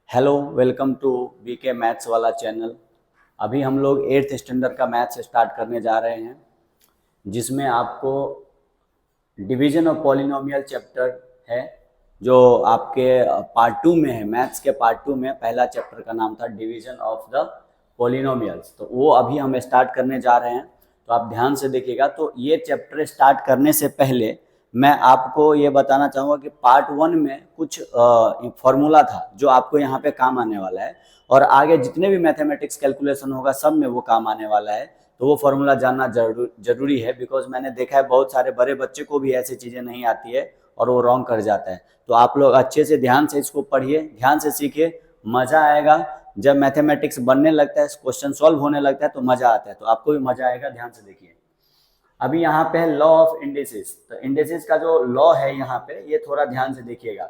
Hello, welcome to BK maths वाला channel. अभी हम लोग 8th स्टैंडर्ड का मैथ्स स्टार्ट करने जा रहे हैं, जिसमें आपको डिवीजन ऑफ पॉलिनोमियल चैप्टर है, जो आपके पार्ट 2 में है। मैथ्स के पार्ट 2 में पहला चैप्टर का नाम था डिवीजन ऑफ द पॉलिनोमियल्स। तो वो अभी हम स्टार्ट करने जा रहे हैं, तो आप ध्यान से देखिएगा। तो ये चैप्टर स्टार्ट करने से पहले मैं आपको ये बताना चाहूँगा कि पार्ट 1 में कुछ फॉर्मूला था जो आपको यहाँ पे काम आने वाला है, और आगे जितने भी मैथमेटिक्स कैलकुलेशन होगा सब में वो काम आने वाला है। तो वो फॉर्मूला जानना जरूरी है, बिकॉज मैंने देखा है बहुत सारे बड़े बच्चे को भी ऐसी चीज़ें नहीं आती है और वो रॉन्ग कर जाता है। तो आप लोग अच्छे से ध्यान से इसको पढ़िए, ध्यान से सीखिए, मज़ा आएगा। जब मैथमेटिक्स बनने लगता है, क्वेश्चन सॉल्व होने लगता है तो मज़ा आता है, तो आपको भी मज़ा आएगा। ध्यान से देखिए। अभी यहाँ पे है लॉ ऑफ इंडिसेस। तो इंडिसेस का जो लॉ है यहाँ पे, ये थोड़ा ध्यान से देखिएगा।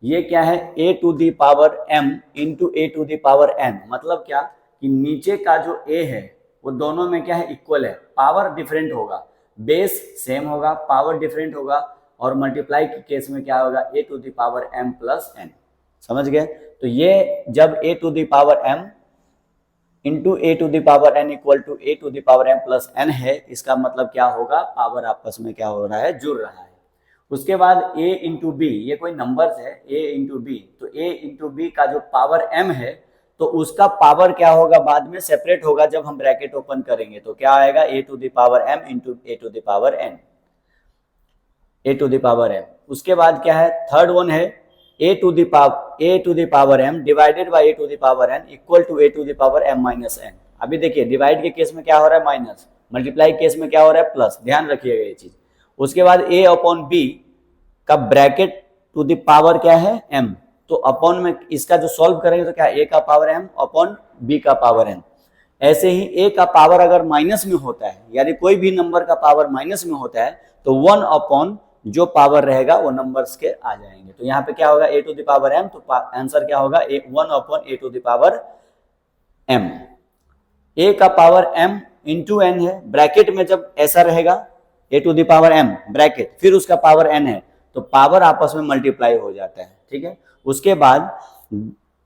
ये क्या है? a to the power m into a to the power n। मतलब क्या कि नीचे का जो a है वो दोनों में क्या है? इक्वल है। पावर डिफरेंट होगा, बेस सेम होगा, पावर डिफरेंट होगा, और मल्टीप्लाई के केस में क्या होगा? a to the power m plus n। समझ गए? तो ये जब a to the power m into a to the power n equal to a to the power m plus n है, इसका मतलब क्या होगा? पावर आपस में क्या हो रहा है? जुड़ रहा है। उसके बाद a इंटू बी, ये कोई नंबर्स है, a इंटू बी। तो a इंटू बी का जो पावर m है, तो उसका पावर क्या होगा? बाद में सेपरेट होगा जब हम ब्रैकेट ओपन करेंगे। तो क्या आएगा? a to the power m into a to the power n, a to the power m। उसके बाद क्या है? थर्ड वन है a to the power m divided by a to the power n equal to a to the power m minus n। अभी देखिए, divide के case में क्या हो रहा है? माइनस, मल्टीप्लाई केस में क्या हो रहा है? प्लस। ध्यान रखिएगा ये चीज। उसके बाद a अपॉन b का ब्रैकेट टू द पावर क्या है? m। तो अपॉन में इसका जो सॉल्व करेंगे तो क्या? a का पावर m अपॉन b का पावर n। ऐसे ही a का पावर अगर माइनस में होता है, यानी कोई भी नंबर का पावर माइनस में होता है, तो 1 अपॉन जो पावर रहेगा वो नंबर्स के आ जाएंगे। तो यहाँ पे क्या होगा? a to the power m। तो आंसर क्या होगा? 1 upon a to the power m। a का पावर m इंटू n है, ब्रैकेट में जब ऐसा रहेगा a to the power m bracket, फिर उसका पावर n है, तो पावर आपस में मल्टीप्लाई हो जाता है। ठीक है। उसके बाद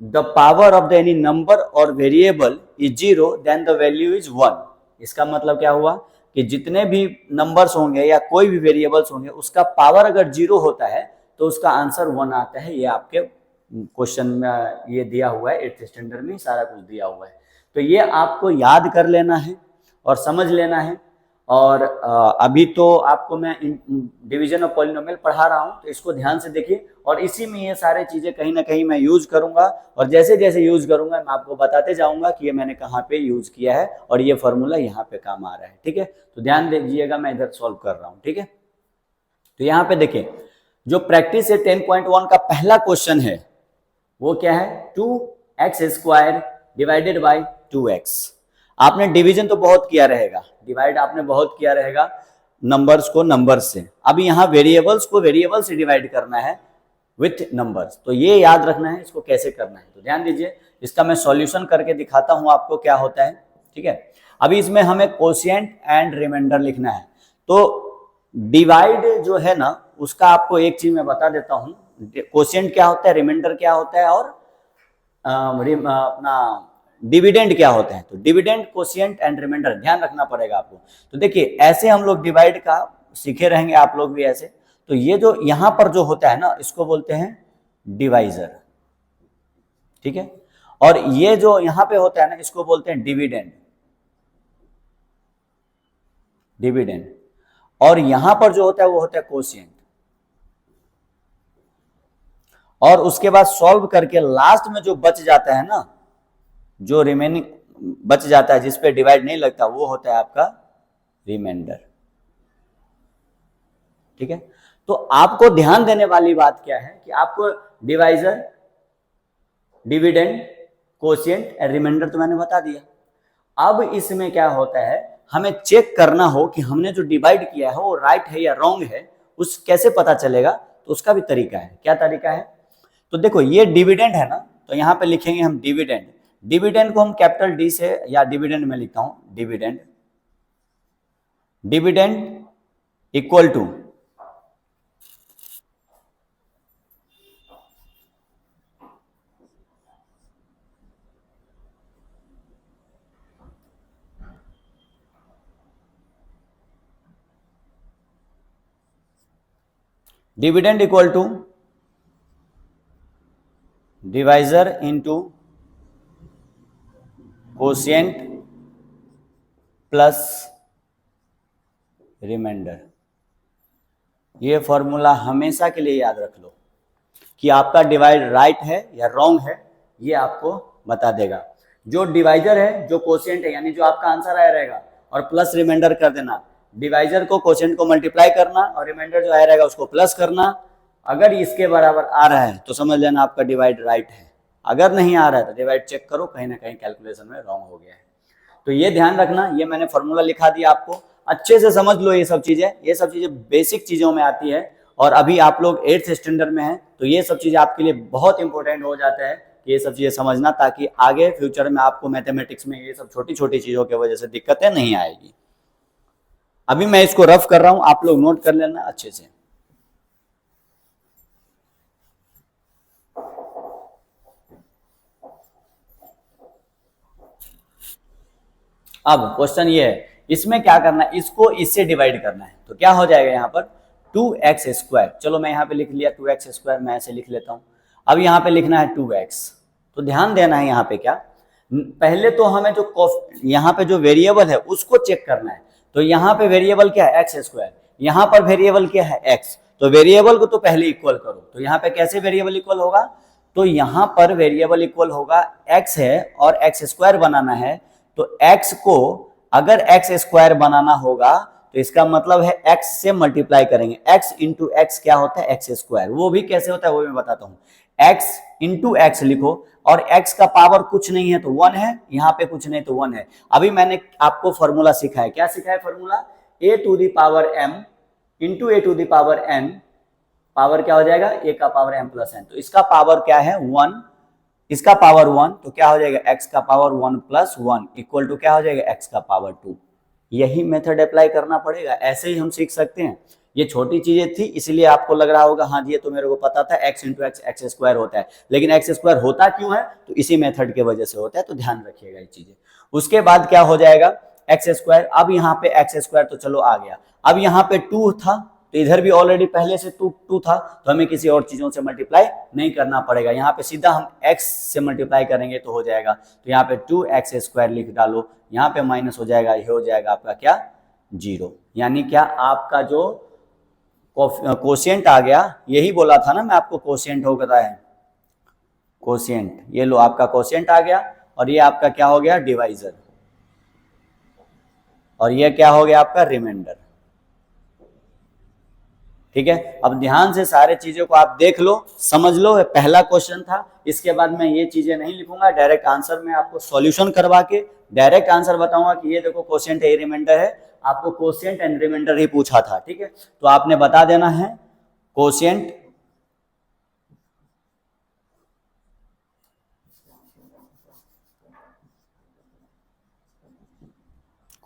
the power of the any number और variable is 0 then the value is 1। इसका मतलब क्या हुआ कि जितने भी नंबर्स होंगे या कोई भी वेरिएबल्स होंगे, उसका पावर अगर 0 होता है तो उसका आंसर 1 आता है। ये आपके क्वेश्चन में ये दिया हुआ है, 8th स्टैंडर्ड में सारा कुछ दिया हुआ है। तो ये आपको याद कर लेना है और समझ लेना है। और अभी तो आपको मैं डिवीजन ऑफ पॉलिनोमियल पढ़ा रहा हूँ, तो इसको ध्यान से देखिए, और इसी में ये सारे चीजें कहीं ना कहीं मैं यूज करूंगा, और जैसे जैसे यूज करूंगा मैं आपको बताते जाऊंगा कि ये मैंने कहाँ पे यूज किया है और ये फॉर्मूला यहाँ पे काम आ रहा है। ठीक है। तो ध्यान दीजिएगा, मैं इधर सॉल्व कर रहा हूँ। ठीक है। तो यहाँ पे देखिए, जो प्रैक्टिस है 10.1 का पहला क्वेश्चन है वो क्या है? 2x² divided by 2x। आपने डिवीजन तो बहुत किया रहेगा, डिवाइड आपने बहुत किया रहेगा नंबर्स को नंबर्स से। अब यहाँ वेरिएबल्स को वेरिएबल से डिवाइड करना है विथ नंबर्स। तो ये याद रखना है इसको कैसे करना है। तो ध्यान दीजिए, इसका मैं सॉल्यूशन करके दिखाता हूं आपको क्या होता है। ठीक है। अभी इसमें हमें कोशिएंट एंड रिमाइंडर लिखना है। तो डिवाइड जो है ना, उसका आपको एक चीज मैं बता देता हूं। कोशिएंट क्या होता है, रिमाइंडर क्या होता है, और अपना डिविडेंड क्या होता है। तो डिविडेंड, कोशिएंट एंड रिमाइंडर ध्यान रखना पड़ेगा आपको। तो देखिए, ऐसे हम लोग डिवाइड का सीखे रहेंगे, आप लोग भी ऐसे। तो ये जो यहां पर जो होता है ना, इसको बोलते हैं डिवाइजर। ठीक है। और ये जो यहां पे होता है ना, इसको बोलते हैं डिविडेंड। डिविडेंड। और यहां पर जो होता है वो होता है कोशिएंट। और उसके बाद सॉल्व करके लास्ट में जो बच जाता है ना, जो रिमेनिंग बच जाता है जिसपे डिवाइड नहीं लगता, वो होता है आपका रिमाइंडर। ठीक है। तो आपको ध्यान देने वाली बात क्या है कि आपको divisor, dividend, quotient and remainder तो मैंने बता दिया। अब इसमें क्या होता है, हमें चेक करना हो कि हमने जो डिवाइड किया है वो राइट है या रॉन्ग है। उस कैसे पता चलेगा? तो उसका भी तरीका है। क्या तरीका है? तो देखो, ये डिविडेंड है ना, तो यहां पे लिखेंगे हम डिविडेंड। डिविडेंड को हम कैपिटल डी से, या डिविडेंड में लिखता हूं dividend. Dividend equal to dividend equal to divisor into quotient plus remainder. ये फॉर्मूला हमेशा के लिए याद रख लो कि आपका डिवाइड राइट है या रॉन्ग है, ये आपको बता देगा। जो डिवाइजर है, जो कोशिएंट है, यानी जो आपका आंसर आया रहेगा, और प्लस रिमाइंडर कर देना। डिवाइजर को कोशिएंट को मल्टीप्लाई करना और रिमाइंडर जो आया रहेगा उसको प्लस करना। अगर इसके बराबर आ रहा है तो समझ लेना आपका डिवाइड राइट है, अगर नहीं आ रहा है तो डिवाइड चेक करो, कहीं ना कहीं कैलकुलेशन में रॉन्ग हो गया है। तो ये ध्यान रखना, ये मैंने फॉर्मूला लिखा दिया आपको, अच्छे से समझ लो। ये सब चीजें बेसिक चीजों में आती है, और अभी आप लोग 8th स्टैंडर्ड में हैं, तो ये सब चीजें आपके लिए बहुत इंपॉर्टेंट हो जाता है कि ये सब चीजें समझना, ताकि आगे फ्यूचर में आपको मैथमेटिक्स में ये सब छोटी छोटी चीजों की वजह से दिक्कतें नहीं आएगी। अभी मैं इसको रफ कर रहा हूं, आप लोग नोट कर लेना अच्छे से। अब क्वेश्चन ये है, इसमें क्या करना है, इसको इससे डिवाइड करना है। तो क्या हो जाएगा यहाँ पर 2x²। चलो मैं यहाँ पे लिख लिया 2x², मैं ऐसे लिख लेता हूँ। अब यहाँ पे लिखना है 2x। तो ध्यान देना है यहाँ पे क्या, पहले तो हमें जो यहाँ पे जो वेरिएबल है उसको चेक करना है। तो यहाँ पे वेरिएबल क्या है x², यहाँ पर वेरिएबल क्या है x। तो वेरिएबल को तो पहले इक्वल करो। तो यहाँ पे कैसे वेरिएबल इक्वल होगा, तो यहाँ पर वेरिएबल इक्वल होगा x है और x² बनाना है। तो x को अगर x² बनाना होगा तो इसका मतलब है x से मल्टीप्लाई करेंगे। x इंटू एक्स क्या होता है, x²। वो भी कैसे होता है वो मैं बताता हूँ। x इंटू एक्स लिखो, और x का पावर कुछ नहीं है तो 1 है, यहाँ पे कुछ नहीं तो 1 है। अभी मैंने आपको फॉर्मूला सिखाया, क्या सिखाया formula, a⁴m into a⁴n, power क्या हो जाएगा, a का पावर m प्लस n। तो इसका पावर क्या है 1, इसका पावर 1, तो क्या हो जाएगा x का पावर 1 प्लस 1 इक्वल टू क्या हो जाएगा x का पावर 2। यही मेथड अप्लाई करना पड़ेगा, ऐसे ही हम सीख सकते हैं। ये छोटी चीजें थी इसलिए आपको लग रहा होगा हाँ जी ये तो मेरे को पता था, x इंटू एक्स x² होता है, लेकिन x² होता क्यों है, तो इसी मेथड के वजह से होता है। तो ध्यान रखिएगा ये चीजें। उसके बाद क्या हो जाएगा x²। अब यहाँ पे x² तो चलो आ गया। अब यहाँ पे 2 था, तो इधर भी ऑलरेडी पहले से 2 था, तो हमें किसी और चीजों से मल्टीप्लाई नहीं करना पड़ेगा। यहाँ पे सीधा हम x से मल्टीप्लाई करेंगे तो हो जाएगा। तो यहाँ पे 2x² लिख डालो, यहाँ पे माइनस हो जाएगा, ये हो जाएगा आपका क्या 0। यानी क्या आपका जो कोशिएंट आ गया, यही बोला था ना मैं आपको कोशिएंट होता है, कोशिएंट। ये लो आपका कोशिएंट आ गया, और ये आपका क्या हो गया डिवाइजर, और ये क्या हो गया आपका रिमाइंडर। ठीक है, अब ध्यान से सारे चीजों को आप देख लो, समझ लो। पहला क्वेश्चन था, इसके बाद मैं ये चीजें नहीं लिखूंगा, डायरेक्ट आंसर में आपको सॉल्यूशन करवा के डायरेक्ट आंसर बताऊंगा कि ये देखो कोशिएंट है, ये रिमाइंडर है। आपको कोशिएंट एंड रिमाइंडर ही पूछा था, ठीक है, तो आपने बता देना है quotient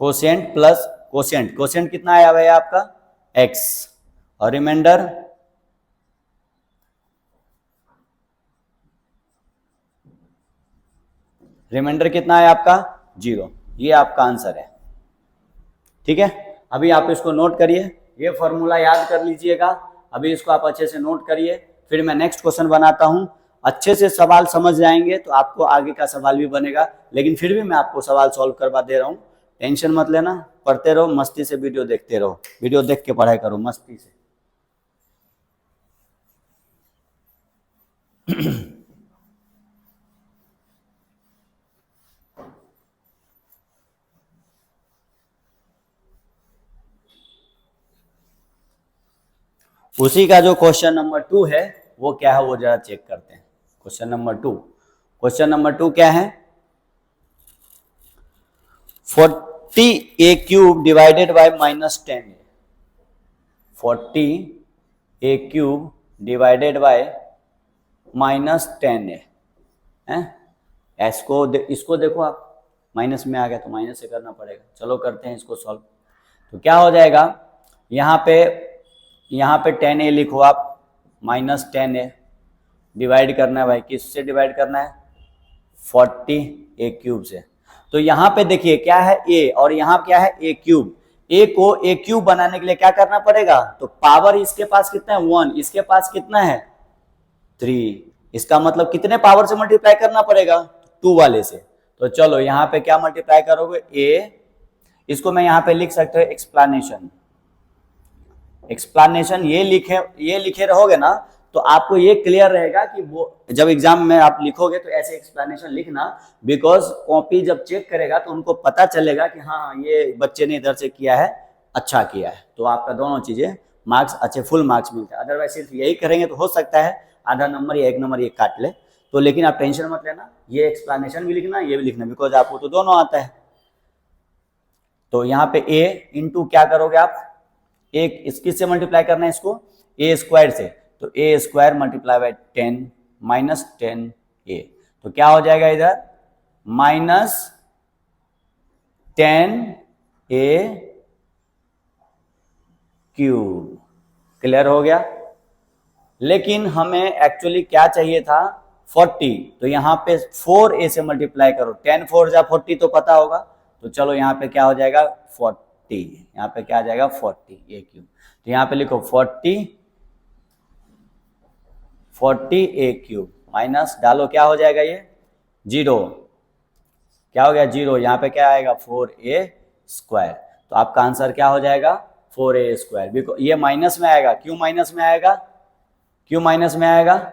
quotient plus quotient, quotient कितना आया भाई आपका x, और रिमाइंडर कितना है आपका 0। ये आपका आंसर है, ठीक है। अभी आप इसको नोट करिए, ये फॉर्मूला याद कर लीजिएगा। अभी इसको आप अच्छे से नोट करिए, फिर मैं नेक्स्ट क्वेश्चन बनाता हूं। अच्छे से सवाल समझ जाएंगे तो आपको आगे का सवाल भी बनेगा, लेकिन फिर भी मैं आपको सवाल सॉल्व करवा दे रहा हूं, टेंशन मत लेना। पढ़ते रहो, मस्ती से वीडियो देखते रहो, वीडियो देख के पढ़ाई करो मस्ती से। उसी का जो क्वेश्चन नंबर 2 है वो क्या है वो जरा चेक करते हैं। क्वेश्चन नंबर 2 क्या है, 40a³ divided by -10a। 40a³ divided by -10a है। इसको देखो आप, माइनस में आ गया तो माइनस से करना पड़ेगा। चलो करते हैं इसको सॉल्व। तो क्या हो जाएगा, यहाँ पे 10a लिखो आप, -10a डिवाइड करना है भाई, किससे डिवाइड करना है 40a³ से। तो यहाँ पे देखिए क्या है a, और यहाँ क्या है a³। ए को ए क्यूब बनाने के लिए क्या करना पड़ेगा, तो पावर इसके पास कितना है 1, इसके पास कितना है 3, इसका मतलब कितने पावर से मल्टीप्लाई करना पड़ेगा 2 वाले से। तो चलो यहाँ पे क्या मल्टीप्लाई करोगे ए, इसको मैं यहाँ पे लिख सकते हो एक्सप्लेनेशन। एक्सप्लेनेशन ये लिखे रहोगे ना तो आपको ये क्लियर रहेगा कि वो जब एग्जाम में आप लिखोगे तो ऐसे एक्सप्लेनेशन लिखना, बिकॉज कॉपी जब चेक करेगा तो उनको पता चलेगा कि हाँ ये बच्चे ने इधर से किया है, अच्छा किया है, तो आपका दोनों चीजें मार्क्स अच्छे फुल मार्क्स मिलते हैं। अदरवाइज सिर्फ यही करेंगे तो हो सकता है आधा नंबर या 1 नंबर ये काट ले। तो लेकिन आप टेंशन मत लेना, ये एक्सप्लेनेशन भी लिखना ये भी लिखना, बिकॉज आपको तो दोनों आता है। तो यहाँ पे ए इंटू क्या करोगे आप, एक किससे मल्टीप्लाई करना है इसको, ए स्क्वायर से, तो ए स्क्वायर मल्टीप्लाई बाय 10 माइनस 10 ए, तो क्या हो जाएगा इधर माइनस 10 ए क्यूब। क्लियर हो गया। लेकिन हमें एक्चुअली क्या चाहिए था 40, तो यहाँ पे 4a से मल्टीप्लाई करो, 10 4 जा 40 तो पता होगा, तो चलो यहाँ पे क्या हो जाएगा 40, यहाँ पे क्या आ जाएगा 40 ए क्यूब, तो यहाँ पे लिखो 40 ए क्यूब माइनस डालो क्या हो जाएगा ये 0, क्या हो गया 0, यहाँ पे क्या आएगा 4a स्क्वायर, तो आपका आंसर क्या हो जाएगा 4a स्क्वायर। बिकॉज ये माइनस में आएगा, क्यों माइनस में आएगा, क्यों माइनस में आएगा,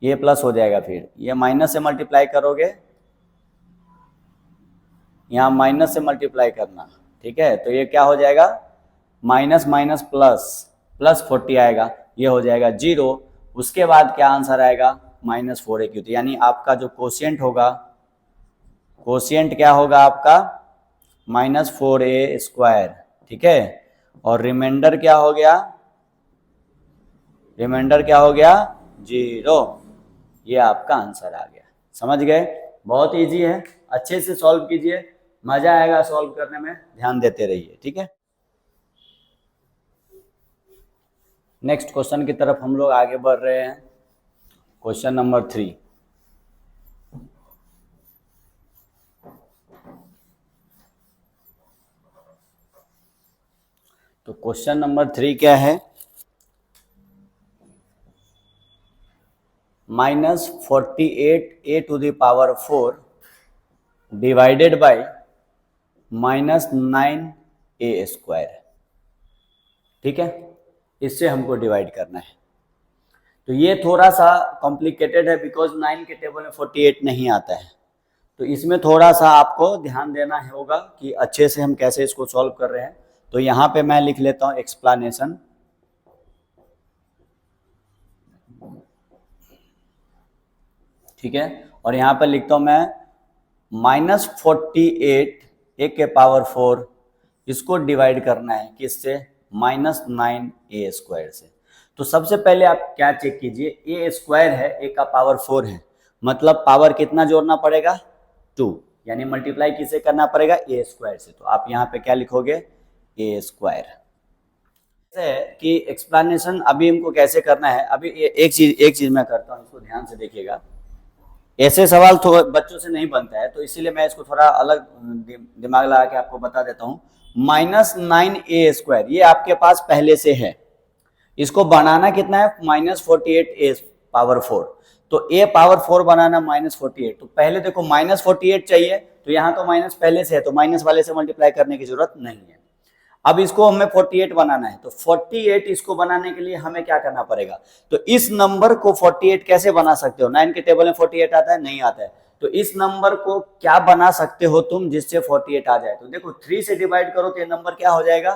ये प्लस हो जाएगा, फिर ये माइनस से मल्टीप्लाई करोगे, यहाँ माइनस से मल्टीप्लाई करना, ठीक है, तो ये क्या हो जाएगा माइनस माइनस प्लस प्लस 40 आएगा, ये हो जाएगा 0, उसके बाद क्या आंसर आएगा माइनस 4a क्यूब, यानी आपका जो कोशिएंट होगा, कोशिएंट क्या होगा आपका माइनस 4a स्क्वायर, ठीक है, और रिमाइंडर क्या हो गया, रिमाइंडर क्या हो गया 0, ये आपका आंसर आ गया। समझ गए, बहुत इजी है, अच्छे से सॉल्व कीजिए, मजा आएगा सॉल्व करने में, ध्यान देते रहिए, ठीक है। नेक्स्ट क्वेश्चन की तरफ हम लोग आगे बढ़ रहे हैं, क्वेश्चन नंबर 3। तो क्वेश्चन नंबर 3 क्या है, minus 48a to the power 4 divided by minus 9a square, ठीक है, इससे हमको डिवाइड करना है। तो ये थोड़ा सा कॉम्प्लिकेटेड है, बिकॉज 9 के टेबल में 48 नहीं आता है, तो इसमें थोड़ा सा आपको ध्यान देना होगा कि अच्छे से हम कैसे इसको सॉल्व कर रहे हैं। तो यहाँ पे मैं लिख लेता हूँ एक्सप्लेनेशन, ठीक है, और यहाँ पर लिखता हूँ मैं माइनस 48 a के पावर 4, इसको डिवाइड करना है किससे माइनस 9a स्क्वायर से। तो सबसे पहले आप क्या चेक कीजिए, a स्क्वायर है, a का पावर 4 है, मतलब पावर कितना जोड़ना पड़ेगा 2, यानी मल्टीप्लाई किसे करना पड़ेगा a स्क्वायर से, तो आप यहाँ पे क्या लिखोगे a स्क्वायर। कि एक्सप्लेनेशन अभी हमको कैसे करना है, अभी एक चीज मैं करता हूँ, इसको ध्यान से देखिएगा, ऐसे सवाल तो बच्चों से नहीं बनता है, तो इसीलिए मैं इसको थोड़ा अलग दिमाग लगा के आपको बता देता हूँ। माइनस 9a स्क्वायर ये आपके पास पहले से है, इसको बनाना कितना है माइनस 48a पावर 4, तो a पावर 4 बनाना माइनस 48, तो पहले देखो माइनस 48 चाहिए, तो यहाँ तो माइनस पहले से है, तो माइनस वाले से मल्टीप्लाई करने की जरूरत नहीं है। अब इसको हमें 48 बनाना है, तो 48 इसको बनाने के लिए हमें क्या करना पड़ेगा, तो इस नंबर को 48 कैसे बना सकते हो, 9 के टेबल में 48 आता है, नहीं आता है, तो इस नंबर को क्या बना सकते हो तुम जिससे 48 आ जाए, तो देखो 3 से डिवाइड करो तो ये नंबर क्या हो जाएगा,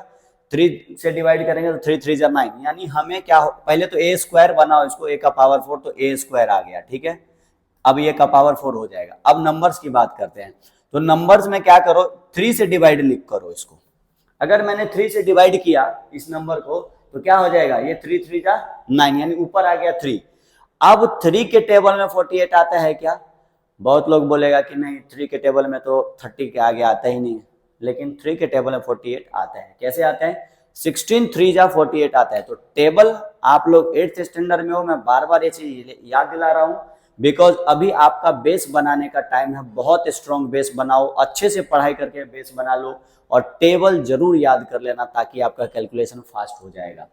3 से डिवाइड करेंगे तो 3 3 जा 9, यानी हमें क्या हो, पहले तो a स्क्वायर बनाओ इसको, a का पावर 4, तो a स्क्वायर आ गया, ठीक है, अब ये का पावर 4 हो जाएगा। अब नंबर्स की बात करते हैं, तो नंबर्स में क्या करो 3 से डिवाइड लिख करो इसको, अगर मैंने 3 से डिवाइड किया इस नंबर को तो क्या हो जाएगा, ये 3 3 जा 9, यानी ऊपर आ गया 3। अब 3 के टेबल में 48 आता है क्या, बहुत लोग बोलेगा कि नहीं 3 के टेबल में तो 30 के आगे आता ही नहीं, लेकिन 3 के टेबल में 48 आता है। कैसे आता है, 16 3 जा 48 आता है। तो टेबल आप लोग 8th स्टैंडर्ड में हो, मैं बार बार ये चीज याद दिला रहा हूँ, बिकॉज अभी आपका बेस बनाने का टाइम है। बहुत स्ट्रॉन्ग बेस बनाओ, अच्छे से पढ़ाई करके बेस बना लो और टेबल जरूर याद कर लेना ताकि आपका कैलकुलेशन फास्ट हो जाएगा।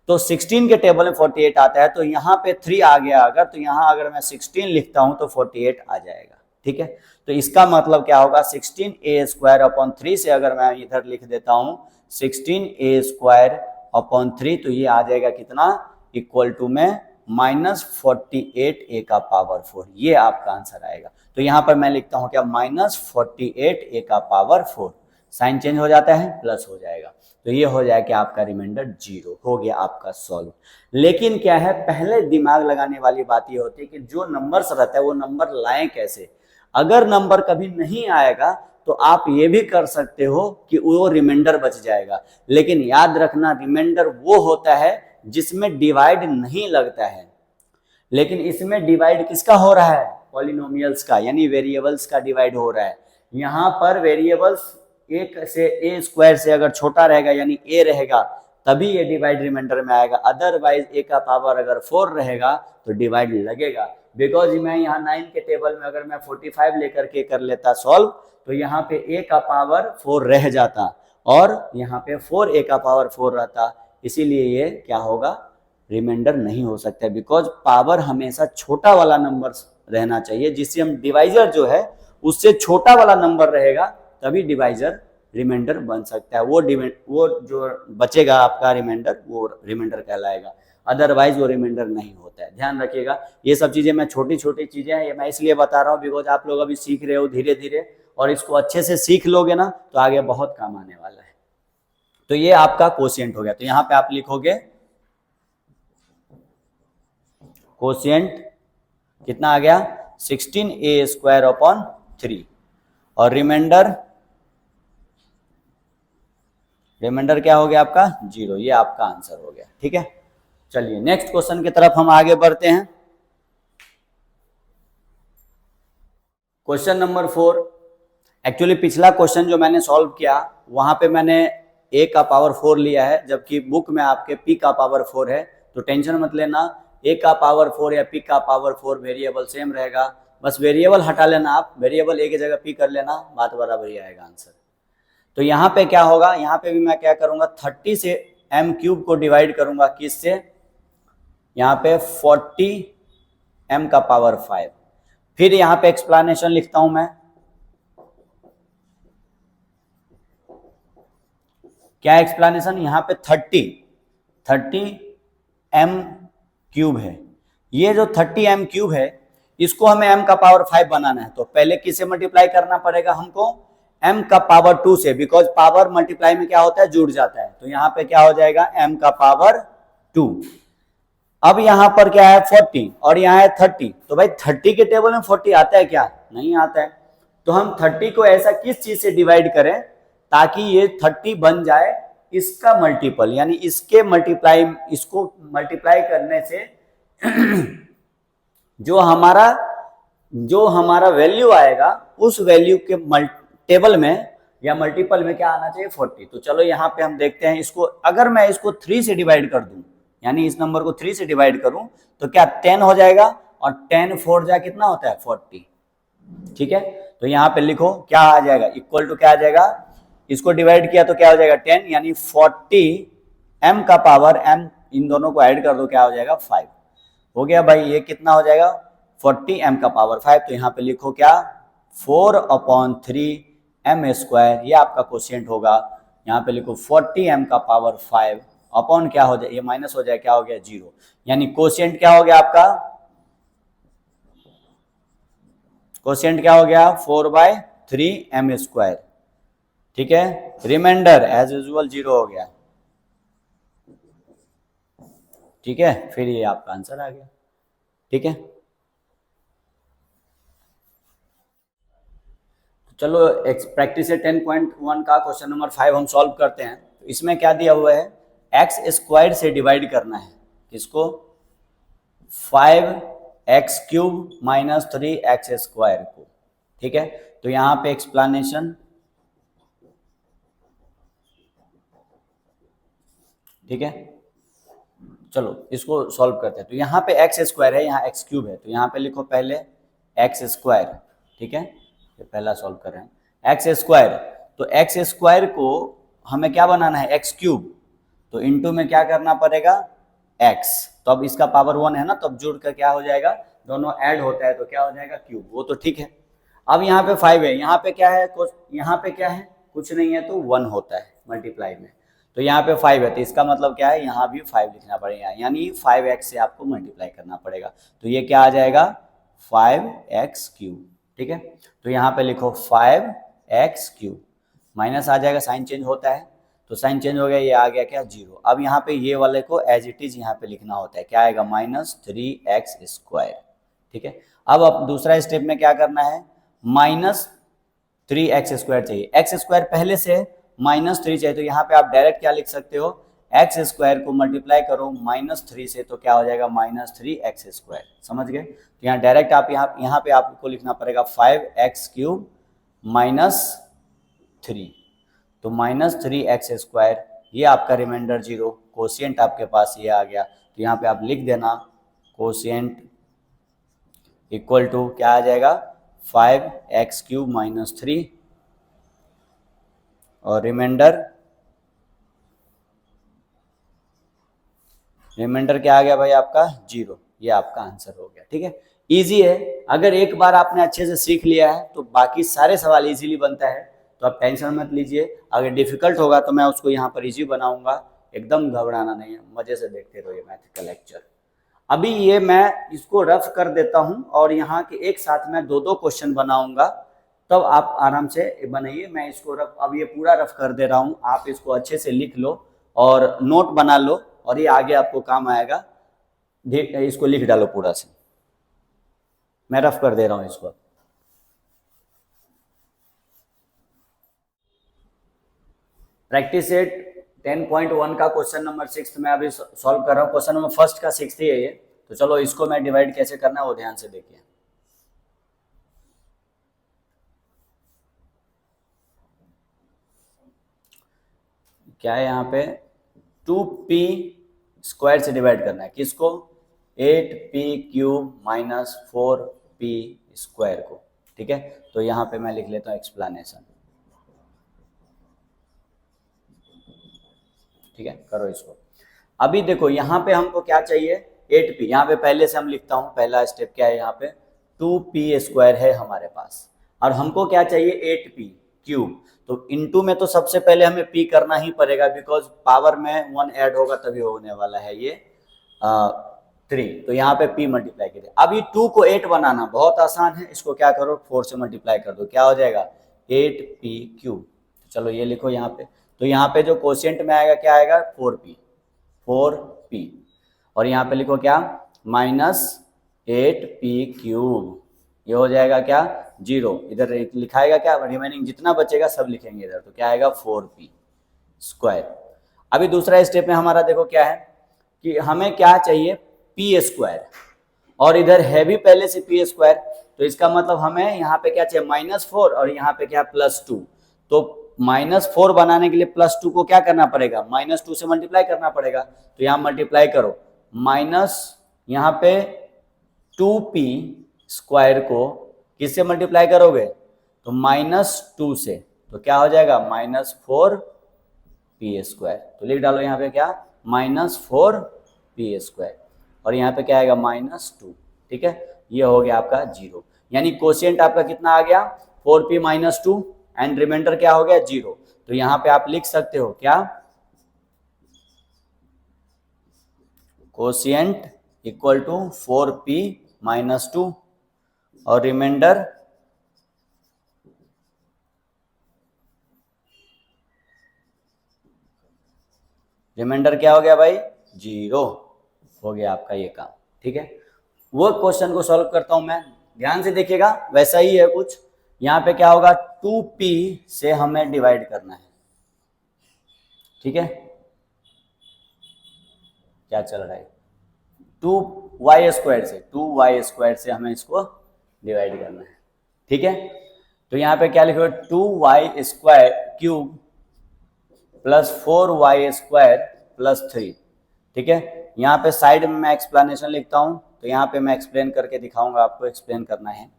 तो 16 के टेबल में 48 आता है, तो यहाँ पे 3 आ गया अगर, तो यहाँ अगर मैं 16 लिखता हूं तो 48 आ जाएगा। ठीक है, तो इसका मतलब क्या होगा, 16a² / 3 से अगर मैं इधर लिख देता हूं 16a² / 3, तो ये आ जाएगा कितना, इक्वल टू में -48a⁴। ये आपका आंसर आएगा। तो यहाँ पर मैं लिखता हूं क्या, -48a⁴। साइन चेंज हो जाता है, प्लस हो जाएगा, तो ये हो जाएगा कि आपका रिमाइंडर 0 हो गया आपका सॉल्व। लेकिन क्या है, पहले दिमाग लगाने वाली बात ये होती है कि जो नंबर्स रहता है वो नंबर लाएं कैसे। अगर नंबर कभी नहीं आएगा तो आप ये भी कर सकते हो कि वो रिमाइंडर बच जाएगा, लेकिन याद रखना रिमाइंडर वो होता है जिसमें डिवाइड नहीं लगता है। लेकिन इसमें डिवाइड किसका हो रहा है, पॉलिनोमियल्स का, यानी वेरिएबल्स का डिवाइड हो रहा है। यहाँ पर वेरिएबल्स एक से a² से अगर छोटा रहेगा यानी a रहेगा तभी ये डिवाइड रिमाइंडर में आएगा, अदरवाइज a का पावर अगर 4 रहेगा तो डिवाइड लगेगा। बिकॉज मैं यहाँ 9 के टेबल में अगर मैं 45 लेकर के कर लेता सॉल्व, तो यहाँ पे a का पावर 4 रह जाता और यहाँ पे 4a का पावर 4 रहता, इसीलिए ये क्या होगा, रिमाइंडर नहीं हो सकता। बिकॉज पावर हमेशा छोटा वाला नंबर रहना चाहिए, जिससे हम डिवाइजर जो है उससे छोटा वाला नंबर रहेगा तभी डिवाइजर रिमाइंडर बन सकता है। वो जो बचेगा आपका रिमाइंडर, वो रिमाइंडर कहलाएगा, अदरवाइज वो रिमाइंडर नहीं होता है। ध्यान रखिएगा, ये सब चीजें मैं छोटी छोटी चीजें हैं, ये मैं इसलिए बता रहा हूँ बिकॉज आप लोग अभी सीख रहे हो धीरे धीरे, और इसको अच्छे से सीख लोगे ना तो आगे बहुत काम आने वाला है। तो ये आपका कोशिएंट हो गया। तो यहाँ पे आप लिखोगे कोशिएंट कितना आ गया, 16a² / 3, और रिमाइंडर क्या हो गया आपका, 0। ये आपका आंसर हो गया। ठीक है, चलिए नेक्स्ट क्वेश्चन की तरफ हम आगे बढ़ते हैं। Question number 4। एक्चुअली पिछला क्वेश्चन जो मैंने सॉल्व किया वहां पे मैंने a का पावर 4 लिया है, जबकि बुक में आपके p का पावर 4 है। तो टेंशन मत लेना, a का पावर 4 या p का पावर 4 वेरिएबल सेम रहेगा, बस वेरिएबल हटा लेना, आप वेरिएबल a की जगह p कर लेना, बात बराबर ही आएगा आंसर। तो यहाँ पे क्या होगा, यहाँ पे भी मैं क्या करूंगा, 30 से m³ को डिवाइड करूंगा किससे, यहाँ पे 40 m का पावर 5। फिर यहाँ पे एक्सप्लेनेशन लिखता हूं मैं, क्या एक्सप्लेनेशन, यहाँ पे 30 m³ है। ये जो 30 m³ है इसको हमें m का पावर 5 बनाना है, तो पहले किससे मल्टीप्लाई करना पड़ेगा हमको, m का पावर 2 से, बिकॉज पावर मल्टीप्लाई में क्या होता है, जुड़ जाता है। तो यहाँ पे क्या हो जाएगा, m का पावर 2। अब यहाँ पर क्या है 40 और यहाँ है 30, तो भाई 30 के टेबल में 40 आता है क्या, नहीं आता है। तो हम 30 को ऐसा किस चीज से डिवाइड करें ताकि ये 30 बन जाए इसका मल्टीपल, यानी इसको मल्टीप्लाई करने से जो हमारा वैल्यू आएगा उस वैल्यू के टेबल में या मल्टीपल में क्या आना चाहिए, 40। तो चलो यहाँ पे हम देखते हैं इसको, अगर मैं इसको 3 से डिवाइड कर दूं, यानी इस नंबर को 3 से डिवाइड करूं तो क्या 10 हो जाएगा, और 10 4 जा कितना होता है 40। ठीक है, तो यहाँ पे लिखो क्या आ जाएगा, इक्वल टू क्या आ जाएगा, इसको डिवाइड किया तो क्या हो जाएगा 10, यानी 40 m का पावर m, इन दोनों को ऐड कर दो क्या हो जाएगा 5। हो गया भाई, ये कितना हो जाएगा 40 m का पावर 5। तो यहाँ पे लिखो क्या 4/3 m², ये आपका क्वोशिएंट होगा। यहाँ पे लिखो 40 m का पावर 5 अपॉन क्या हो जाए, ये माइनस हो जाए क्या हो गया 0, यानी क्वोशिएंट क्या हो गया आपका, क्वोशिएंट क्या हो गया 4/3 m²। ठीक है, रिमाइंडर एज यूजुअल 0 हो गया। ठीक है, फिर ये आपका आंसर आ गया। ठीक है, चलो प्रैक्टिस 10.1 का क्वेश्चन नंबर 5 हम सॉल्व करते हैं। तो इसमें क्या दिया हुआ है, x² से डिवाइड करना है किसको, 5x³ - 3x² को। ठीक है, तो यहाँ पे एक्सप्लेनेशन, ठीक है, चलो इसको सॉल्व करते हैं। तो यहाँ पे एक्स स्क्वायर है, यहाँ एक्स क्यूब है, तो यहाँ पे लिखो पहले एक्स स्क्वायर, ठीक है, ये पहला सॉल्व कर रहे हैं एक्स स्क्वायर। तो एक्स स्क्वायर को हमें क्या बनाना है, एक्स क्यूब, तो इनटू में क्या करना पड़ेगा एक्स, तो अब इसका पावर 1 है ना, तो अब जुड़ कर क्या हो जाएगा, दोनों ऐड होता है तो क्या हो जाएगा क्यूब, वो तो ठीक है। अब यहाँ पे 5 है, यहाँ पे क्या है, यहाँ पे क्या है, कुछ नहीं है तो 1 होता है मल्टीप्लाई में, तो यहाँ पे 5 है, तो इसका मतलब क्या है, यहाँ भी 5 लिखना पड़ेगा, यानी 5x से आपको मल्टीप्लाई करना पड़ेगा, तो ये क्या आ जाएगा 5x क्यूब, ठीक है। तो यहाँ पे लिखो 5x क्यूब, माइनस आ जाएगा, साइन चेंज होता है, तो साइन चेंज हो गया, ये आ गया क्या 0। अब यहाँ पे ये वाले को एज इट इज यहाँ पे लिखना होता है, क्या आएगा -3x स्क्वायर, ठीक है। अब दूसरा स्टेप में क्या करना है, -3x स्क्वायर चाहिए, एक्स स्क्वायर पहले से -3 चाहिए, तो यहाँ पे आप डायरेक्ट क्या लिख सकते हो, एक्स स्क्वायर को मल्टीप्लाई करो -3 से, तो क्या हो जाएगा -3x स्क्वायर, समझ गए। तो यहाँ डायरेक्ट आप यहाँ पे आपको लिखना पड़ेगा 5x क्यूब -3, तो -3x स्क्वायर, ये आपका रिमाइंडर 0, कोशिएंट आपके पास ये आ गया, तो यहाँ पे आप लिख देना कोशिएंट इक्वल टू क्या आ जाएगा 5x क्यूब -3 और रिमाइंडर क्या आ गया भाई आपका 0, ये आपका आंसर हो गया, ठीक है। इजी है, अगर एक बार आपने अच्छे से सीख लिया है तो बाकी सारे सवाल इजीली बनता है, तो आप टेंशन मत लीजिए। अगर डिफिकल्ट होगा तो मैं उसको यहाँ पर इजी बनाऊंगा, एकदम घबराना नहीं है, मजे से देखते रहिए मैथ का लेक्चर। अभी ये मैं इसको रफ कर देता हूँ और यहाँ के एक साथ में 2-2 क्वेश्चन बनाऊंगा, तब आप आराम से बनाइए। मैं इसको रफ, अब ये पूरा रफ कर दे रहा हूँ, आप इसको अच्छे से लिख लो और नोट बना लो, और ये आगे आपको काम आएगा। इसको लिख डालो पूरा से, मैं रफ कर दे रहा हूँ इसको। प्रैक्टिस सेट 10.1 का क्वेश्चन नंबर 6 मैं अभी सॉल्व कर रहा हूँ। क्वेश्चन नंबर फर्स्ट का 6 ही है ये, तो चलो इसको मैं डिवाइड कैसे करना है वो ध्यान से देखिए। क्या है यहाँ पे 2p स्क्वायर से डिवाइड करना है, किसको 8p क्यूब -4p स्क्वायर को, ठीक है। तो यहाँ पे मैं लिख लेता हूँ एक्सप्लेनेशन, ठीक है, करो इसको। अभी देखो यहाँ पे हमको क्या चाहिए 8p, यहाँ पे पहले से हम लिखता हूँ, पहला स्टेप क्या है, यहाँ पे 2p स्क्वायर है हमारे पास, और हमको क्या चाहिए 8p क्यूब, तो इनटू में तो सबसे पहले हमें p करना ही पड़ेगा, बिकॉज पावर में 1 ऐड होगा तभी होने वाला है ये 3, तो यहाँ पे p मल्टीप्लाई करिए। अभी 2 को 8 बनाना बहुत आसान है, इसको क्या करो 4 से मल्टीप्लाई कर दो, क्या हो जाएगा 8p क्यूब। चलो ये लिखो यहाँ पे, तो यहाँ पे जो कोशिएंट में आएगा क्या आएगा 4p, और यहाँ पे लिखो क्या -8p क्यूब, ये हो जाएगा क्या 0, इधर लिखाएगा क्या, रिमेनिंग जितना बचेगा सब लिखेंगे इधर, तो क्या आएगा 4p स्क्वायर। अभी दूसरा स्टेप में हमारा देखो क्या है कि हमें क्या चाहिए p स्क्वायर, और इधर है भी पहले से p स्क्वायर, तो इसका मतलब हमें यहाँ पे क्या चाहिए -4 और यहाँ पे क्या +2, तो -4 बनाने के लिए +2 को क्या करना पड़ेगा -2 से मल्टीप्लाई करना पड़ेगा, तो यहाँ मल्टीप्लाई करो माइनस यहाँ पे 2p स्क्वायर को किससे मल्टीप्लाई करोगे, तो -2 से, तो क्या हो जाएगा -4p स्क्वायर, तो लिख डालो यहाँ पे क्या -4p स्क्वायर, और यहाँ पे क्या आएगा -2, ठीक है। ये हो गया आपका 0, यानी कोशिएंट आपका कितना आ गया 4p -2 एंड रिमाइंडर क्या हो गया 0, तो यहाँ पे आप लिख सकते हो क्या कोशिएंट इक्वल टू 4p -2 और रिमाइंडर क्या हो गया भाई 0, हो गया आपका ये काम, ठीक है। वो क्वेश्चन को सॉल्व करता हूं मैं, ध्यान से देखिएगा, वैसा ही है कुछ। यहाँ पे क्या होगा 2p से हमें डिवाइड करना है, ठीक है, क्या चल रहा है 2y स्क्वायर से हमें इसको डिवाइड करना है, ठीक है। तो यहाँ पे क्या लिखो 2y square cube +4y square +3, ठीक है, यहाँ पे साइड में मैं एक्सप्लेनेशन लिखता हूँ, तो यहाँ पे मैं एक्सप्लेन करके दिखाऊंगा, आपको एक्सप्लेन करना है।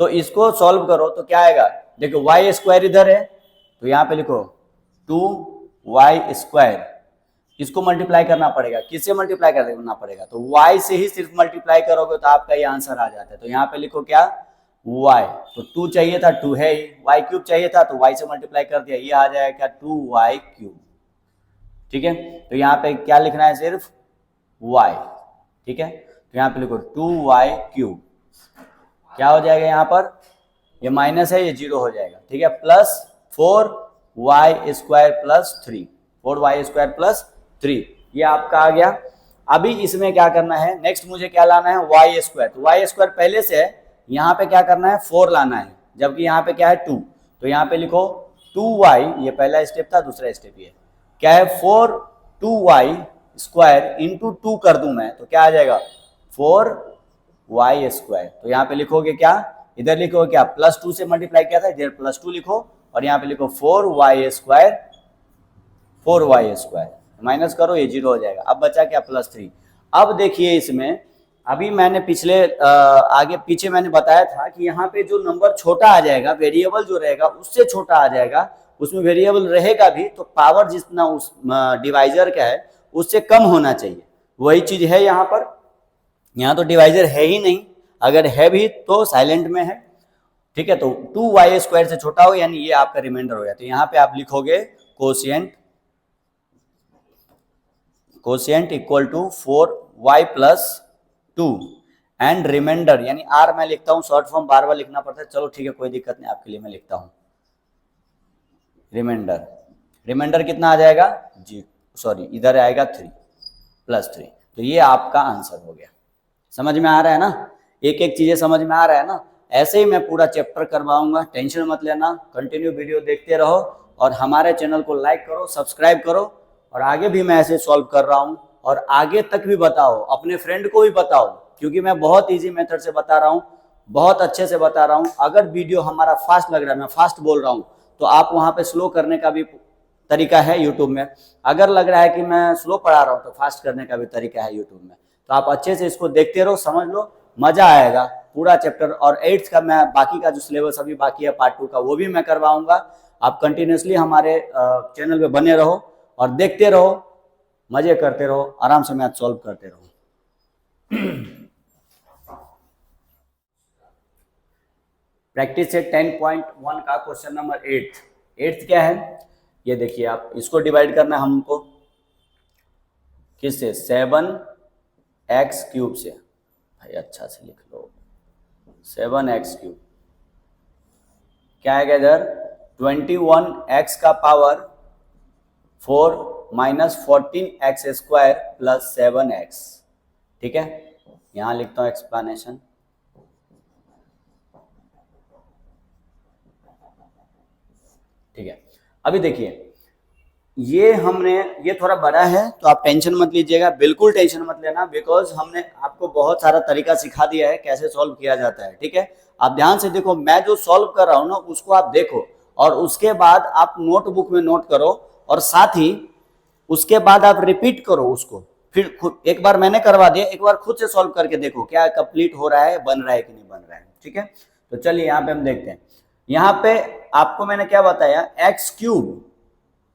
तो इसको सॉल्व करो तो क्या आएगा, देखो वाई स्क्वायर इधर है, तो यहाँ पे लिखो 2y², इसको मल्टीप्लाई करना पड़ेगा, किससे मल्टीप्लाई करना पड़ेगा, तो y से ही सिर्फ मल्टीप्लाई करोगे तो आपका ये आंसर आ जाता है। तो यहाँ पे लिखो क्या, y, तो 2 चाहिए था, 2 है ही, y³ चाहिए था तो y से मल्टीप्लाई कर दिया, ये आ जाएगा क्या 2y³। ठीक है, तो यहाँ पे क्या लिखना है, सिर्फ y। ठीक है, तो यहाँ पे लिखो 2y³, क्या हो जाएगा यहाँ पर, ये माइनस है, ये 0 हो जाएगा। ठीक है, plus 4y² plus 3, 4y² plus 3, ये आपका आ गया। अभी इसमें क्या करना है, नेक्स्ट मुझे क्या लाना है, y², तो y² पहले से है, यहाँ पे क्या करना है 4 लाना है, जबकि यहाँ पे क्या है 2, तो यहाँ पे लिखो 2y, ये पहला स्टेप था, दूसरा स्टेप ये क्या है 2y² इंटू 2 कर दूं मैं, तो क्या आ जाएगा 4y²। तो यहाँ पे लिखोगे क्या, इधर लिखोगे क्या, +2 से मल्टीप्लाई किया था, इधर +2 लिखो, और यहाँ पे लिखो 4y², माइनस करो, ये 0 हो जाएगा। अब बचा क्या, +3। अब देखिए इसमें, अभी मैंने आगे पीछे मैंने बताया था कि यहाँ पे जो नंबर छोटा आ जाएगा, वेरिएबल जो रहेगा उससे छोटा आ जाएगा, उसमें वेरिएबल रहेगा भी तो पावर जितना उस डिवाइजर का है उससे कम होना चाहिए, वही चीज है यहाँ पर। यहाँ तो डिवाइजर है ही नहीं, अगर है भी तो साइलेंट में है। ठीक है, तो 2y² से छोटा हो, यानी ये आपका रिमाइंडर हो गया। तो यहाँ पे आप लिखोगे quotient equal to 4y+2 and remainder, यानी r मैं लिखता हूँ, शॉर्ट फॉर्म बार बार लिखना पड़ता है, चलो ठीक है कोई दिक्कत नहीं, आपके लिए मैं लिखता हूँ रिमाइंडर कितना आ जाएगा, इधर आएगा 3 +3। तो ये आपका आंसर हो गया। समझ में आ रहा है ना, एक एक चीजें समझ में आ रहा है ना। ऐसे ही मैं पूरा चैप्टर करवाऊंगा, टेंशन मत लेना, कंटिन्यू वीडियो देखते रहो और हमारे चैनल को लाइक करो, सब्सक्राइब करो, और आगे भी मैं ऐसे सॉल्व कर रहा हूँ, और आगे तक भी बताओ, अपने फ्रेंड को भी बताओ, क्योंकि मैं बहुत ईजी मेथड से बता रहा हूँ, बहुत अच्छे से बता रहा हूँ। अगर वीडियो हमारा फास्ट लग रहा है, मैं फास्ट बोल रहा हूँ, तो आप वहाँ पे स्लो करने का भी तरीका है यूट्यूब में। अगर लग रहा है कि मैं स्लो पढ़ा रहा हूँ तो फास्ट करने का भी तरीका है यूट्यूब में। तो आप अच्छे से इसको देखते रहो, समझ लो, मजा आएगा पूरा चैप्टर। और 8th का मैं बाकी का जो सिलेबस अभी बाकी है पार्ट 2 का, वो भी मैं करवाऊंगा। आप कंटिन्यूसली हमारे चैनल पे बने रहो और देखते रहो, मजे करते रहो, आराम से मैथ सॉल्व करते रहो। प्रैक्टिस से 10.1 का क्वेश्चन नंबर 8th क्या है, ये देखिए आप, इसको डिवाइड करना है हमको किससे, 7x³ से। भाई अच्छा से लिख लो, 7x³ क्या आएगा इधर, 21x का power 4 minus 14x² plus 7x। ठीक है, यहां लिखता हूं एक्सप्लेनेशन। ठीक है, अभी देखिए ये थोड़ा बड़ा है, तो आप टेंशन मत लीजिएगा, बिल्कुल टेंशन मत लेना, बिकॉज हमने आपको बहुत सारा तरीका सिखा दिया है कैसे सॉल्व किया जाता है। ठीक है, आप ध्यान से देखो, मैं जो सॉल्व कर रहा हूं ना उसको आप देखो, और उसके बाद आप नोटबुक में नोट करो, और साथ ही उसके बाद आप रिपीट करो उसको। फिर एक बार मैंने करवा दिया, एक बार खुद से सॉल्व करके देखो क्या कंप्लीट हो रहा है, बन रहा है कि नहीं बन रहा है। ठीक है, तो चलिए यहाँ पे हम देखते हैं। यहाँ पे आपको मैंने क्या बताया, x³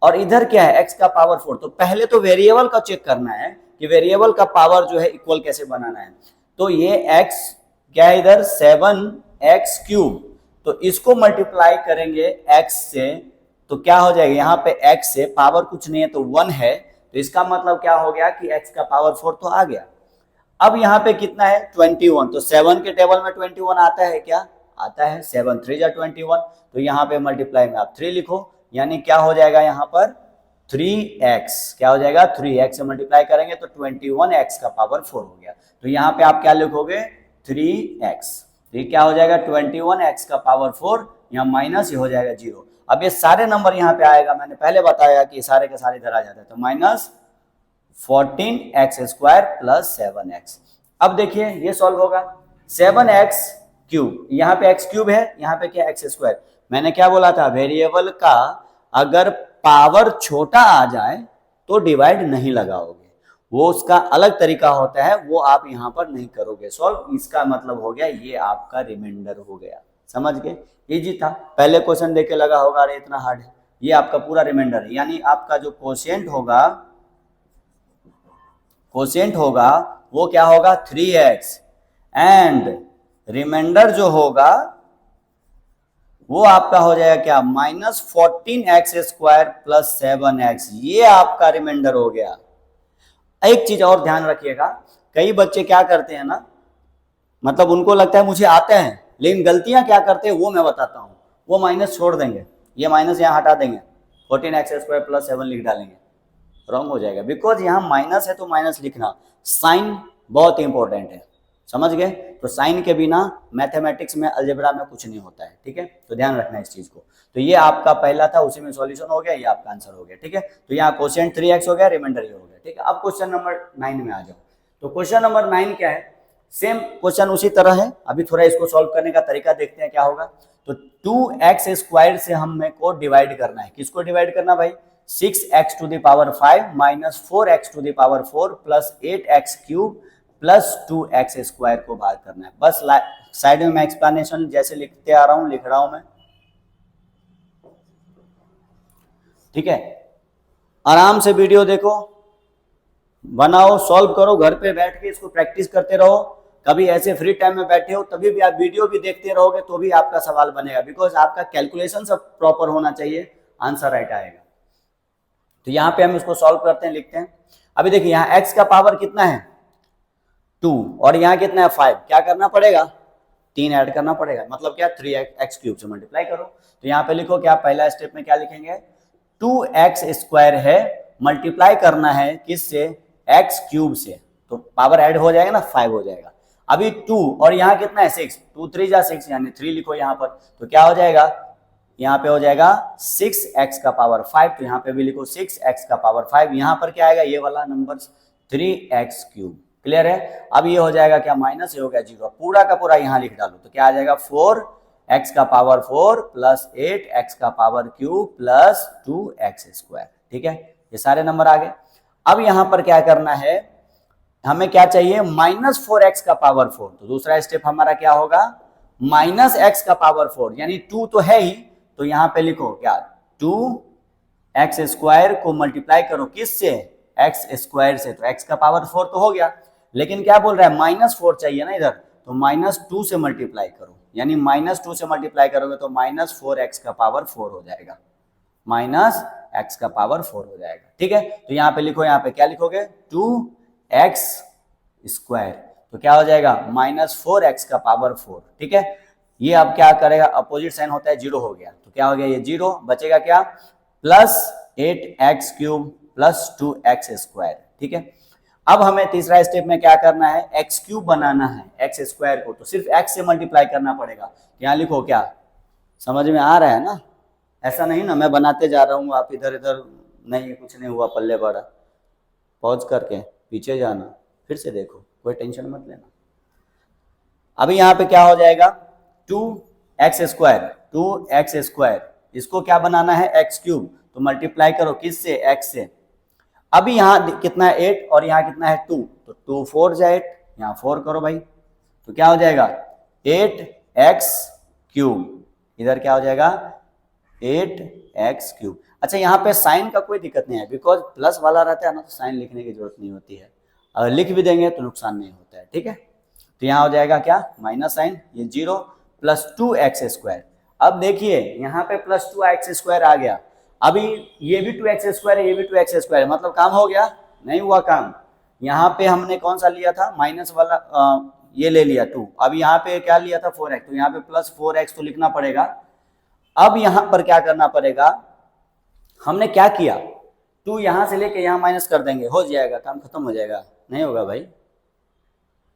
और इधर क्या है, x का पावर 4। तो पहले तो वेरिएबल का चेक करना है कि वेरिएबल का पावर जो है इक्वल कैसे बनाना है। तो ये x क्या है इधर, 7x³, तो इसको मल्टीप्लाई करेंगे x से, तो क्या हो जाएगा, यहाँ पे x से पावर कुछ नहीं है तो 1 है, तो इसका मतलब क्या हो गया कि x का पावर 4 तो आ गया। अब यहाँ पे कितना है, 21, तो 7 के टेबल में 21 आता है क्या, आता है, 7 3 जा 21, तो यहाँ पे मल्टीप्लाई में आप 3 लिखो, यानी क्या हो जाएगा यहाँ पर 3x, क्या हो जाएगा 3x से मल्टीप्लाई करेंगे तो 21x का पावर 4 हो गया। तो यहाँ पे आप क्या लिखोगे 3x, तो ये क्या हो जाएगा 21x का पावर 4, यहाँ माइनस, ये हो जाएगा 0। अब ये सारे नंबर यहाँ पे आएगा, मैंने पहले बताया कि सारे के सारे इधर आ जाते हैं, तो -14x² प्लस 7x। अब देखिए ये सॉल्व होगा, 7x³ यहाँ पे x³ है, यहाँ पे क्या x²। मैंने क्या बोला था, वेरिएबल का अगर पावर छोटा आ जाए तो डिवाइड नहीं लगाओगे, वो उसका अलग तरीका होता है, वो आप यहाँ पर नहीं करोगे सॉल्व। इसका मतलब हो गया ये आपका रिमाइंडर हो गया। समझ गए? इजी था। पहले क्वेश्चन देख के लगा होगा अरे इतना हार्ड है, ये आपका पूरा रिमाइंडर है। यानी आपका जो कोशेंट होगा वो क्या होगा 3x, एंड रिमाइंडर जो होगा वो आपका हो जाएगा क्या -14x² प्लस 7x। ये आपका रिमाइंडर हो गया। एक चीज और ध्यान रखिएगा, कई बच्चे क्या करते हैं ना, मतलब उनको लगता है मुझे आते हैं, लेकिन गलतियां क्या करते हैं वो मैं बताता हूं। वो माइनस छोड़ देंगे, ये माइनस यहाँ हटा देंगे, 14x² प्लस 7 लिख डालेंगे, रॉन्ग हो जाएगा। बिकॉज यहाँ माइनस है तो माइनस लिखना, साइन बहुत इंपॉर्टेंट है। समझ गए? तो साइन के बिना मैथमेटिक्स में, अलजेब्रा में कुछ नहीं होता है। ठीक है, तो ध्यान रखना इस चीज को। तो ये आपका पहला था, उसी में सॉल्यूशन हो गया, ये आपका आंसर हो गया। ठीक है, तो यहाँ कोशेंट 3x हो गया, रिमाइंडर ये हो गया। ठीक है, अब क्वेश्चन नंबर 9 में आ जाओ। तो क्वेश्चन नंबर 9 क्या है, सेम क्वेश्चन उसी तरह है। अभी थोड़ा इसको सॉल्व करने का तरीका देखते हैं क्या होगा। तो 2x² से हमें को डिवाइड करना है। किसको डिवाइड करना भाई? 6x⁵ minus 4x⁴ plus 8x³ plus 2x² को भाग करना है। बस साइड में मैं एक्सप्लेनेशन जैसे लिखते आ रहा हूं लिख रहा हूं मैं। ठीक है, आराम से वीडियो देखो, बनाओ, सॉल्व करो, घर पे बैठ के इसको प्रैक्टिस करते रहो। कभी ऐसे फ्री टाइम में बैठे हो तभी भी आप वीडियो भी देखते रहोगे तो भी आपका सवाल बनेगा, बिकॉज आपका कैलकुलेशन सब प्रॉपर होना चाहिए, आंसर राइट आएगा। तो यहाँ पे हम इसको सॉल्व करते हैं, लिखते हैं। अभी देखिए यहाँ x का पावर कितना है 2 और यहाँ कितना है 5। क्या करना पड़ेगा? 3 ऐड करना पड़ेगा, मतलब क्या 3x³ से मल्टीप्लाई करो। तो यहाँ पे लिखो क्या, पहला स्टेप में क्या लिखेंगे, 2x² है, मल्टीप्लाई करना है किससे, x³ से, तो पावर ऐड हो जाएगा ना, 5 हो जाएगा। अभी 2 और यहाँ कितना है 6, 2 3 जा 6 यानी 3 लिखो यहाँ पर, तो क्या हो जाएगा, यहाँ पे हो जाएगा 6x का पावर 5। तो यहाँ पे भी लिखो 6x का पावर 5। यहाँ पर क्या आएगा, ये वाला नंबर 3x³। क्लियर है? अब ये हो जाएगा क्या, माइनस, ये हो गया 0, पूरा का पूरा यहाँ लिख डालो, तो क्या आ जाएगा 4x का पावर 4 प्लस 8x का पावर क्यूब प्लस 2x²। ठीक है, ये सारे नंबर आ गए। अब यहाँ पर क्या करना है, हमें क्या चाहिए, -4x का पावर 4। तो दूसरा स्टेप हमारा क्या होगा, -x का पावर 4, यानी 2 तो है ही, तो यहाँ पे लिखो क्या, 2x² को मल्टीप्लाई करो किससे, x² से, तो x का पावर 4 तो हो गया, लेकिन क्या बोल रहा है -4 चाहिए ना इधर, तो -2 से मल्टीप्लाई करो, यानी -2 से मल्टीप्लाई करोगे तो -4x का पावर 4 हो जाएगा, -x का पावर 4 हो जाएगा। ठीक है, तो यहाँ पे लिखो, यहाँ पे क्या लिखोगे, 2x², तो क्या हो जाएगा -4x का पावर 4। ठीक है, ये अब क्या करेगा, अपोजिट साइन होता है, 0 हो गया, तो क्या हो गया, ये 0 बचेगा क्या, प्लस 8x³ प्लस 2x²। ठीक है, अब हमें तीसरा स्टेप में क्या करना है, x³ बनाना है, x² को तो सिर्फ x से मल्टीप्लाई करना पड़ेगा। यहाँ लिखो क्या, समझ में आ रहा है ना, ऐसा नहीं ना मैं बनाते जा रहा हूँ, आप इधर इधर नहीं, कुछ नहीं हुआ, पल्ले पड़ा, पॉज करके पीछे जाना, फिर से देखो, कोई टेंशन मत लेना। अभी यहाँ पे क्या हो जाएगा, 2x², इसको क्या बनाना है, x³, तो मल्टीप्लाई करो किससे, x से। अभी यहाँ कितना है 8 और यहाँ कितना है 2, तो 2 4 जा 8, यहाँ 4 करो भाई, तो क्या हो जाएगा 8x³, इधर क्या हो जाएगा 8x³। अच्छा, यहाँ पे साइन का कोई दिक्कत नहीं है, बिकॉज प्लस वाला रहता है ना, तो साइन लिखने की जरूरत नहीं होती है, अगर लिख भी देंगे तो नुकसान नहीं होता है। ठीक है, तो यहाँ हो जाएगा क्या, माइनस साइन, ये 0 प्लस 2x²। अब देखिए यहाँ पे प्लस 2x² आ गया, अभी ये भी 2x² है, ये भी 2x² है, मतलब काम हो गया, नहीं हुआ काम। यहाँ पे हमने कौन सा लिया था, माइनस वाला, ये ले लिया 2, अब यहाँ पे क्या लिया था 4x, तो यहाँ पे प्लस 4x तो लिखना पड़ेगा। अब यहाँ पर क्या करना पड़ेगा, हमने क्या किया, 2 यहाँ से लेके यहाँ माइनस कर देंगे, हो जाएगा, काम खत्म हो जाएगा, नहीं होगा भाई,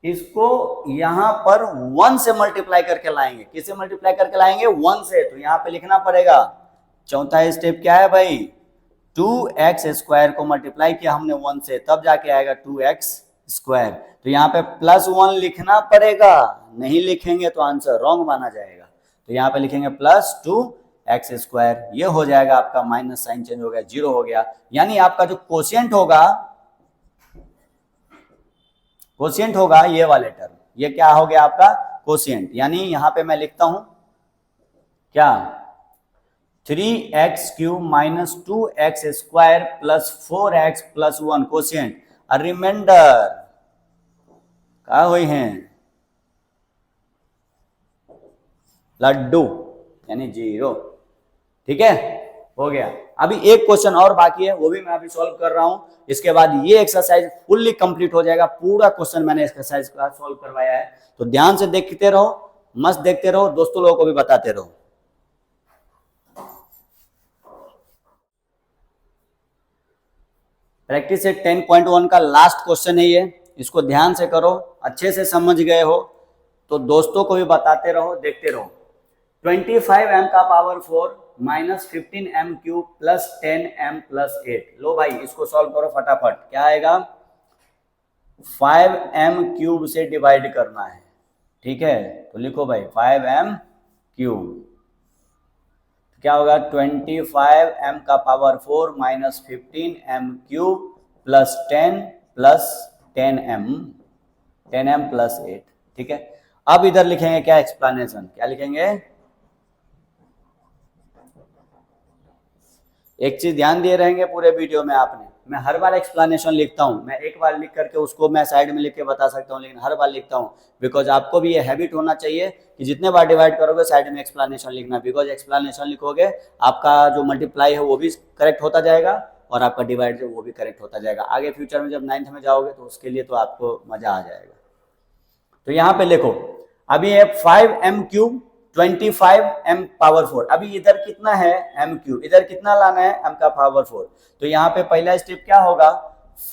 इसको यहाँ पर 1 से मल्टीप्लाई करके लाएंगे। किससे मल्टीप्लाई करके लाएंगे, 1 से, तो यहाँ पे लिखना पड़ेगा, चौथा स्टेप क्या है भाई, 2x² को मल्टीप्लाई किया हमने 1 से, तब जाके आएगा 2x², तो यहाँ पे +1 लिखना पड़ेगा, नहीं लिखेंगे तो आंसर रॉन्ग माना जाएगा, तो यहाँ पे लिखेंगे +2x², ये हो जाएगा आपका, माइनस साइन चेंज हो गया, 0 हो गया, यानी आपका जो कोशिएंट होगा कोशिएंट होगा ये वाले टर्म, ये क्या हो गया आपका कोशिएंट, यानी यहां पे मैं लिखता हूं क्या 3x³ minus 2x² plus 4x plus 1 quotient और रिमाइंडर क्या हुई हैं लड्डू यानी 0। ठीक है, हो गया। अभी एक क्वेश्चन और बाकी है, वो भी मैं अभी सॉल्व कर रहा हूं, इसके बाद ये एक्सरसाइज फुल्ली कंप्लीट हो जाएगा। पूरा क्वेश्चन मैंने एक्सरसाइज का सॉल्व करवाया है, तो ध्यान से देखते रहो, मस्त देखते रहो, दोस्तों लोगों को भी बताते रहो। प्रैक्टिस सेट 10.1 का लास्ट क्वेश्चन है ये, इसको ध्यान से करो, अच्छे से समझ गए हो तो दोस्तों को भी बताते रहो, देखते रहो। 25m का power 4 minus 15m³ plus 10m plus 8। लो भाई इसको सॉल्व करो फटाफट, क्या आएगा 5m³ से डिवाइड करना है। ठीक है, तो लिखो भाई 5m³, क्या होगा 25m का power 4 minus 15m³ plus 10 plus 10m plus 8। ठीक है, अब इधर लिखेंगे क्या एक्सप्लेनेशन, क्या लिखेंगे, एक चीज ध्यान दिए रहेंगे पूरे वीडियो में आपने, मैं हर बार एक्सप्लेनेशन लिखता हूं, मैं एक बार लिख करके उसको मैं साइड में लिख के बता सकता हूं, लेकिन हर बार लिखता हूं बिकॉज आपको भी ये हैबिट होना चाहिए कि जितने बार डिवाइड करोगे साइड में एक्सप्लेनेशन लिखना, बिकॉज एक्सप्लेनेशन लिखोगे आपका जो मल्टीप्लाई है वो भी करेक्ट होता जाएगा और आपका डिवाइड जो वो भी करेक्ट होता जाएगा। आगे फ्यूचर में जब 9th में जाओगे तो उसके लिए तो आपको मजा आ जाएगा। तो यहाँ पे लिखो अभी है 5m³ 25m पावर 4, अभी इधर कितना है m³, इधर कितना लाना है m का पावर 4। तो यहाँ पे पहला स्टेप क्या होगा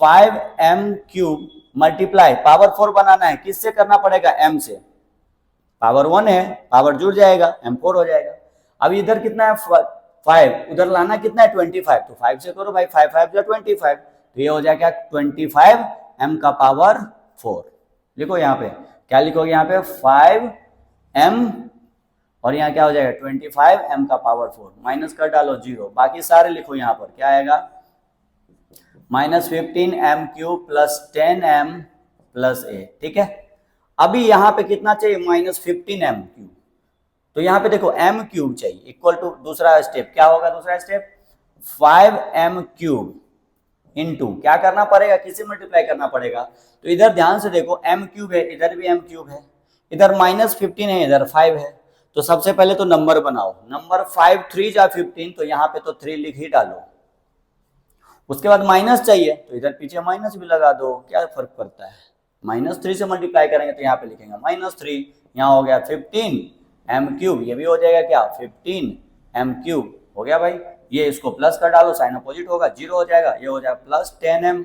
5m³ मल्टीप्लाई पावर 4 बनाना है, किससे करना पड़ेगा m से, पावर 1 है पावर जुड़ जाएगा m4 हो जाएगा। अभी इधर कितना है 5, उधर लाना कितना है 25, तो 5 से करो भाई, 5 5 जो 25, तो ये हो जाएगा 25m का पावर 4। लिखो यहाँ पे क्या लिखोगे, यहाँ पे 5m और यहाँ क्या हो जाएगा 25m का पावर 4, माइनस कर डालो 0, बाकी सारे लिखो यहाँ पर क्या आएगा minus 15m³ plus 10m plus 8। ठीक है, अभी यहाँ पे कितना चाहिए माइनस 15m³, तो यहाँ पे देखो m³ चाहिए इक्वल टू दूसरा स्टेप क्या होगा, दूसरा स्टेप 5m³ इंटू क्या करना पड़ेगा, किसे मल्टीप्लाई करना पड़ेगा, तो इधर ध्यान से देखो m³ है, इधर भी m³ है, इधर माइनस 15 है, इधर 5 है, तो सबसे पहले तो नंबर बनाओ, नंबर 5 3 जा 15, तो यहाँ पे तो 3 लिख ही डालो। उसके बाद माइनस चाहिए तो इधर पीछे माइनस भी लगा दो, क्या फर्क पड़ता है, -3 से मल्टीप्लाई करेंगे तो यहाँ पे लिखेंगे -3, यहाँ हो गया 15m³, ये भी हो जाएगा क्या 15m³ हो गया भाई, ये इसको प्लस कर डालो, साइन अपोजिट होगा 0 हो जाएगा, ये हो जाएगा प्लस 10m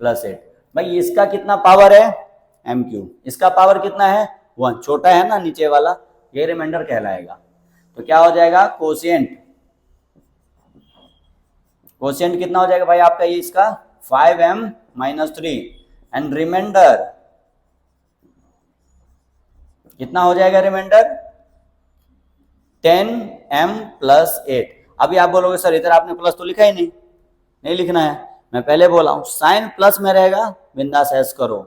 प्लस 8। भाई इसका कितना पावर है m³, इसका पावर कितना है 1, छोटा है ना नीचे वाला, ये रिमाइंडर कहलाएगा। तो क्या हो जाएगा कोशिएंट, कोशिएंट कितना हो जाएगा भाई आपका ये इसका 5m-3 एंड रिमाइंडर कितना हो जाएगा, रिमाइंडर 10m प्लस 8। अभी आप बोलोगे सर इधर आपने प्लस तो लिखा ही नहीं, नहीं लिखना है, मैं पहले बोला हूं साइन प्लस में रहेगा बिंदास ऐस करो,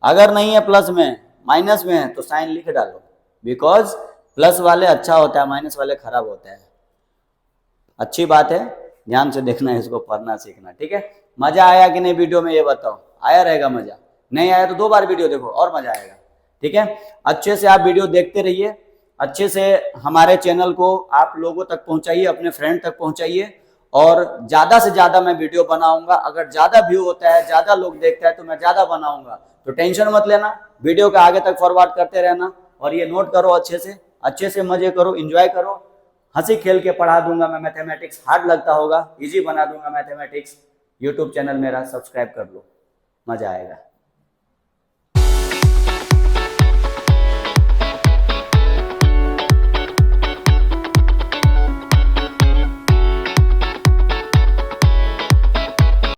अगर नहीं है प्लस में माइनस में है तो साइन लिख डालो, बिकॉज प्लस वाले अच्छा होता है माइनस वाले खराब होता है। अच्छी बात है, ध्यान से देखना है, इसको पढ़ना सीखना। ठीक है, मजा आया कि नहीं वीडियो में ये बताओ, आया रहेगा मजा, नहीं आया तो 2 बार वीडियो देखो और मजा आएगा। ठीक है, अच्छे से आप वीडियो देखते रहिए, अच्छे से हमारे चैनल को आप लोगों तक पहुंचाइए, अपने फ्रेंड तक पहुंचाइए, और ज्यादा से ज्यादा मैं वीडियो बनाऊंगा, अगर ज्यादा व्यू होता है, ज्यादा लोग देखता है तो मैं ज्यादा बनाऊंगा, तो टेंशन मत लेना, वीडियो का आगे तक फॉरवर्ड करते रहना, और ये नोट करो अच्छे से मजे करो, एंजॉय करो, हंसी खेल के पढ़ा दूंगा मैं, मैथमेटिक्स हार्ड लगता होगा इजी बना दूंगा मैथमेटिक्स। यूट्यूब चैनल मेरा सब्सक्राइब कर लो, मजा आएगा।